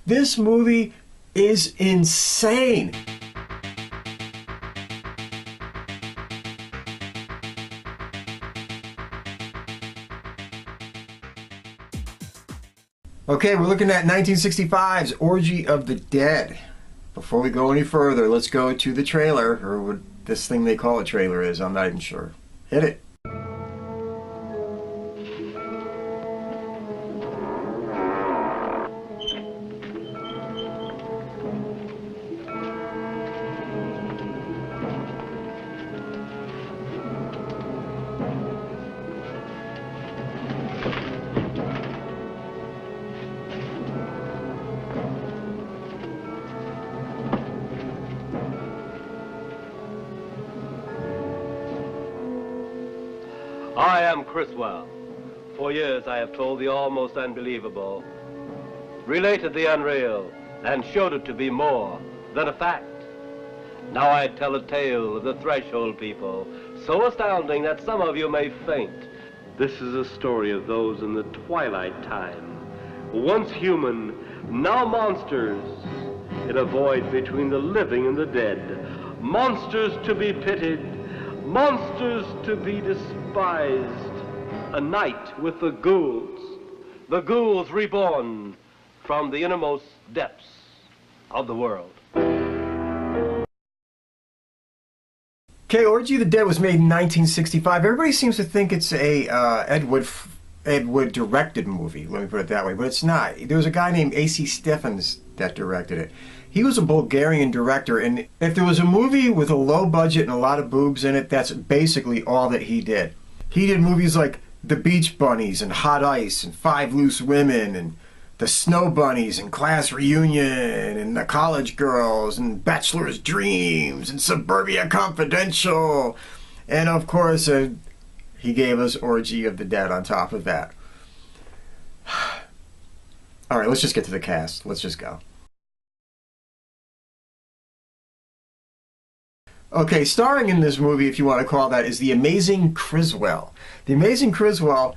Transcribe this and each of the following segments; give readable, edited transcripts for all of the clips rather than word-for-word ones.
This movie is insane. Okay, we're looking at 1965's Orgy of the Dead. Before we go any further, let's go to the trailer, or what this thing they call a trailer is, I'm not even sure. Hit it. I am Criswell. For years I have told the almost unbelievable, related the unreal, and showed it to be more than a fact. Now I tell a tale of the threshold people, so astounding that some of you may faint. This is a story of those in the twilight time, once human, now monsters, in a void between the living and the dead. Monsters to be pitied, monsters to be despised. A night with the ghouls reborn from the innermost depths of the world. Okay, Orgy of the Dead was made in 1965. Everybody seems to think it's a Ed Wood directed movie, let me put it that way, but it's not. There was a guy named A.C. Steffens that directed it. He was a Bulgarian director, and if there was a movie with a low budget and a lot of boobs in it, that's basically all that he did. He did movies like The Beach Bunnies and Hot Ice and Five Loose Women and The Snow Bunnies and Class Reunion and The College Girls and Bachelor's Dreams and Suburbia Confidential. And of course, he gave us Orgy of the Dead on top of that. All right, let's just get to the cast. Let's just go. Okay, starring in this movie, if you want to call that, is the amazing Criswell. The amazing Criswell,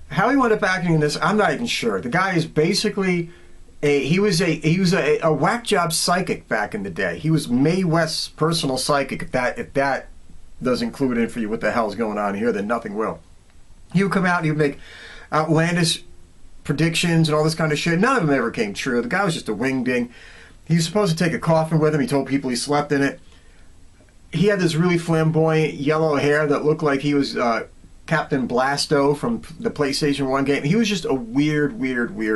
how he wound up acting in this, I'm not even sure. The guy is basically he was a whack job psychic back in the day. He was Mae West's personal psychic. If that doesn't clue it in for you what the hell's going on here, then nothing will. He would come out and he would make outlandish predictions and all this kind of shit. None of them ever came true. The guy was just a wingding. He was supposed to take a coffin with him. He told people he slept in it. He had this really flamboyant yellow hair that looked like he was Captain Blasto from the PlayStation 1 game. He was just a weird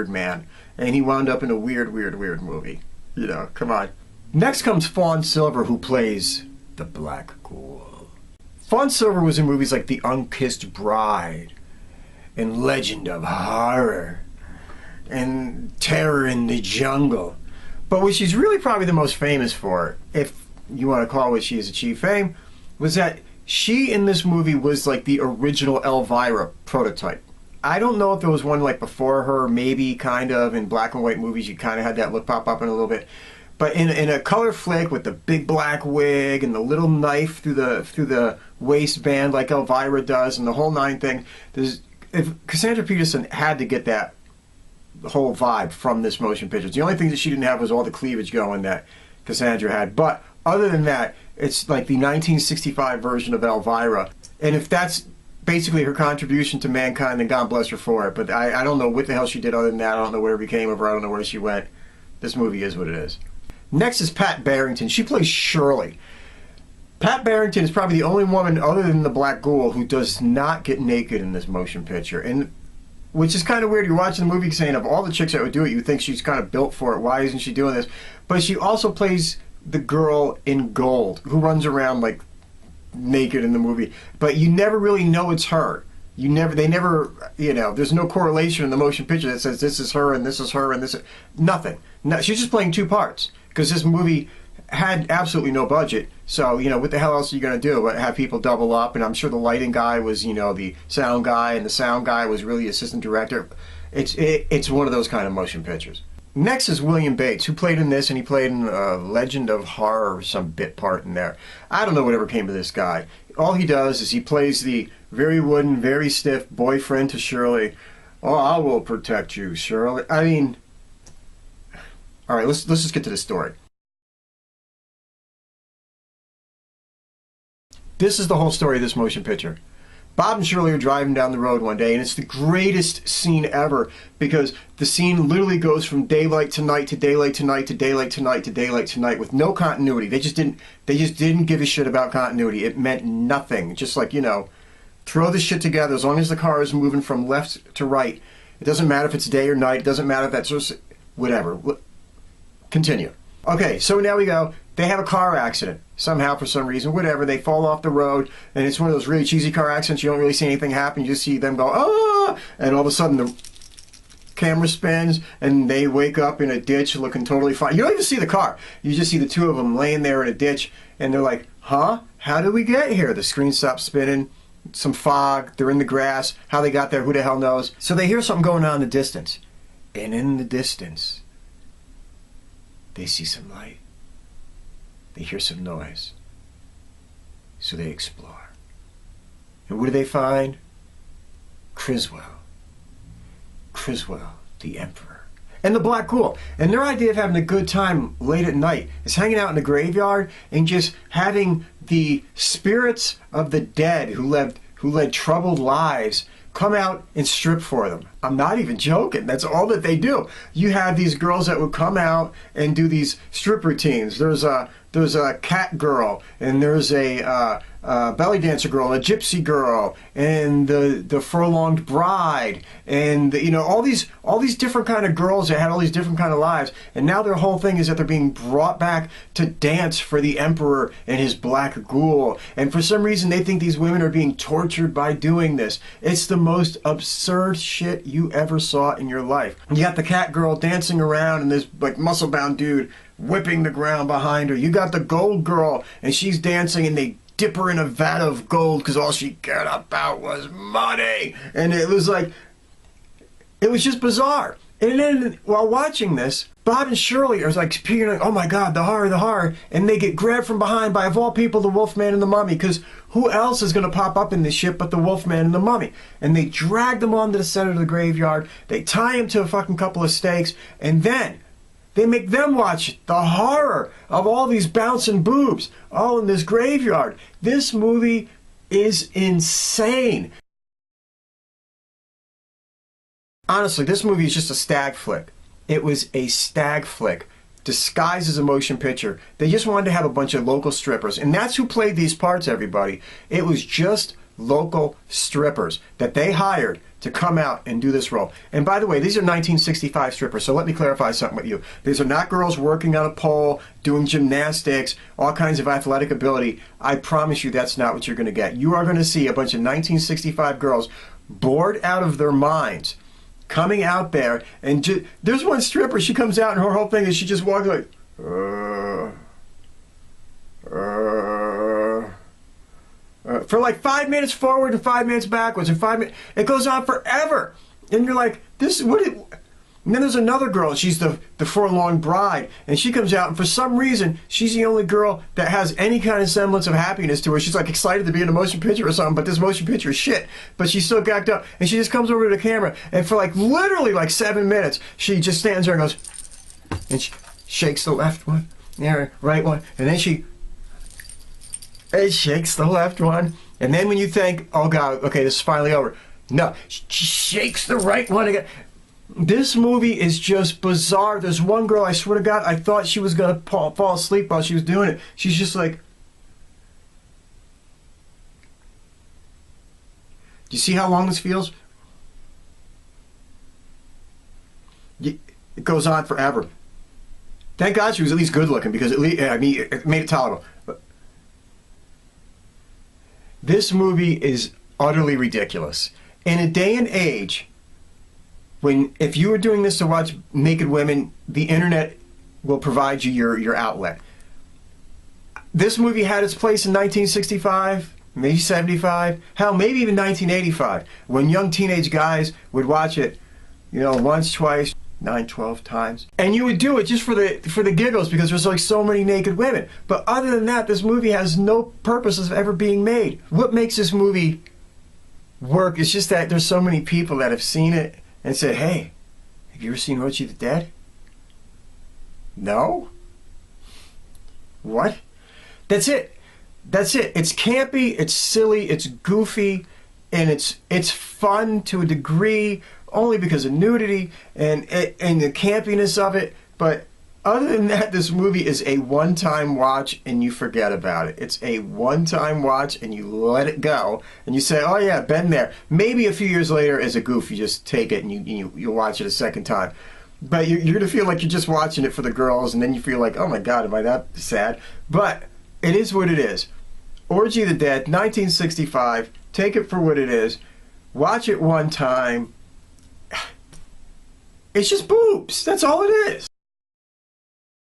man. And he wound up in a weird movie. You know, come on. Next comes Fawn Silver, who plays the Black Ghoul. Fawn Silver was in movies like The Unkissed Bride and Legend of Horror and Terror in the Jungle. But what she's really probably the most famous for, if you want to call what she has achieved fame, was that she in this movie was like the original Elvira prototype. I don't know if there was one like before her, maybe kind of in black and white movies you kind of had that look pop up in a little bit. But in a color flick with the big black wig and the little knife through the waistband like Elvira does and the whole nine thing, if Cassandra Peterson had to get that whole vibe from this motion picture. The only thing that she didn't have was all the cleavage going that Cassandra had. But other than that, it's like the 1965 version of Elvira. And if that's basically her contribution to mankind, then God bless her for it. But I don't know what the hell she did other than that. I don't know where it became of her. I don't know where she went. This movie is what it is. Next is Pat Barrington. She plays Shirley. Pat Barrington is probably the only woman other than the Black Ghoul who does not get naked in this motion picture. And which is kind of weird. You're watching the movie saying of all the chicks that would do it, you think she's kind of built for it. Why isn't she doing this? But she also plays the girl in Gold who runs around like naked in the movie, but you never really know it's her. They never, you know, there's no correlation in the motion picture that says this is her and this is her and this is nothing. No, she's just playing two parts because this movie had absolutely no budget. So, you know, what the hell else are you going to do but have people double up? And I'm sure the lighting guy was, you know, the sound guy, and the sound guy was really assistant director. It's one of those kind of motion pictures. Next is William Bates, who played in this, and he played in Legend of Horror, some bit part in there. I don't know whatever came to this guy. All he does is he plays the very wooden, very stiff boyfriend to Shirley. Oh, I will protect you, Shirley. I mean, All right, let's just get to the story. This is the whole story of this motion picture. Bob and Shirley are driving down the road one day, and it's the greatest scene ever because the scene literally goes from daylight to night to daylight to night to daylight to night to daylight to night with no continuity. They just didn't give a shit about continuity. It meant nothing. Just like, you know, throw this shit together as long as the car is moving from left to right. It doesn't matter if it's day or night. It doesn't matter if that's just whatever. Continue. Okay, so now we go. They have a car accident somehow, for some reason, whatever. They fall off the road, and it's one of those really cheesy car accidents. You don't really see anything happen. You just see them go, ah! And all of a sudden the camera spins, and they wake up in a ditch looking totally fine. You don't even see the car. You just see the two of them laying there in a ditch, and they're like, huh? How did we get here? The screen stops spinning. Some fog. They're in the grass. How they got there, who the hell knows? So they hear something going on in the distance. And in the distance, they see some light. They hear some noise. So they explore. And what do they find? Criswell. Criswell, the Emperor. And the Black Ghoul. And their idea of having a good time late at night is hanging out in the graveyard and just having the spirits of the dead who led troubled lives come out and strip for them. I'm not even joking. That's all that they do. You have these girls that would come out and do these strip routines. There's a cat girl, and there's a belly dancer girl, and a gypsy girl, and the furlonged bride, and you know, all these different kind of girls that had all these different kind of lives. And now their whole thing is that they're being brought back to dance for the Emperor and his Black Ghoul. And for some reason, they think these women are being tortured by doing this. It's the most absurd shit you ever saw in your life. You got the cat girl dancing around, and this like muscle-bound dude whipping the ground behind her. You got the gold girl, and she's dancing, and they dip her in a vat of gold because all she cared about was money. And it was like, it was just bizarre. And then while watching this, Bob and Shirley are like peering, oh my God, the horror, the horror. And they get grabbed from behind by, of all people, the Wolfman and the Mummy, because who else is going to pop up in this shit but the Wolfman and the Mummy? And they drag them onto the center of the graveyard. They tie him to a fucking couple of stakes, and then they make them watch the horror of all these bouncing boobs all in this graveyard. This movie is insane. Honestly, this movie is just a stag flick. It was a stag flick disguised as a motion picture. They just wanted to have a bunch of local strippers, and that's who played these parts, everybody. It was just local strippers that they hired to come out and do this role. And by the way, these are 1965 strippers, so let me clarify something with you. These are not girls working on a pole, doing gymnastics, all kinds of athletic ability. I promise you that's not what you're going to get. You are going to see a bunch of 1965 girls bored out of their minds coming out there, and there's one stripper, she comes out and her whole thing is she just walks like, for like 5 minutes forward and 5 minutes backwards and 5 minutes. It goes on forever. And you're like, this, what? And then there's another girl, she's the forlorn bride, and she comes out, and for some reason, she's the only girl that has any kind of semblance of happiness to her. She's like excited to be in a motion picture or something, but this motion picture is shit. But she's still gacked up, and she just comes over to the camera, and for like literally like 7 minutes, she just stands there and goes, and she shakes the left one, yeah, right one, and then she shakes the left one, and then when you think, oh God, okay, this is finally over, no, she shakes the right one again. This movie is just bizarre. There's one girl, I swear to God, I thought she was going to fall asleep while she was doing it. She's just like, do you see how long this feels? It goes on forever. Thank God she was at least good looking, because at least, I mean, it made it tolerable. But this movie is utterly ridiculous. In a day and age if you were doing this to watch naked women, the internet will provide you your outlet. This movie had its place in 1965, maybe 75, hell, maybe even 1985, when young teenage guys would watch it, you know, once, twice, 9, 12 times. And you would do it just for the giggles, because there's like so many naked women. But other than that, this movie has no purpose of ever being made. What makes this movie work is just that there's so many people that have seen it and said, hey, have you ever seen ORGY of the Dead? No? What? That's it. That's it. It's campy, it's silly, it's goofy, and it's fun to a degree, only because of nudity and the campiness of it. But other than that, this movie is a one-time watch and you forget about it. It's a one-time watch and you let it go and you say, "Oh yeah, been there." Maybe a few years later, as a goof, you just take it and you watch it a second time. But you're gonna feel like you're just watching it for the girls, and then you feel like, "Oh my God, am I that sad?" But it is what it is. Orgy of the Dead, 1965. Take it for what it is. Watch it one time. It's just boobs. That's all it is.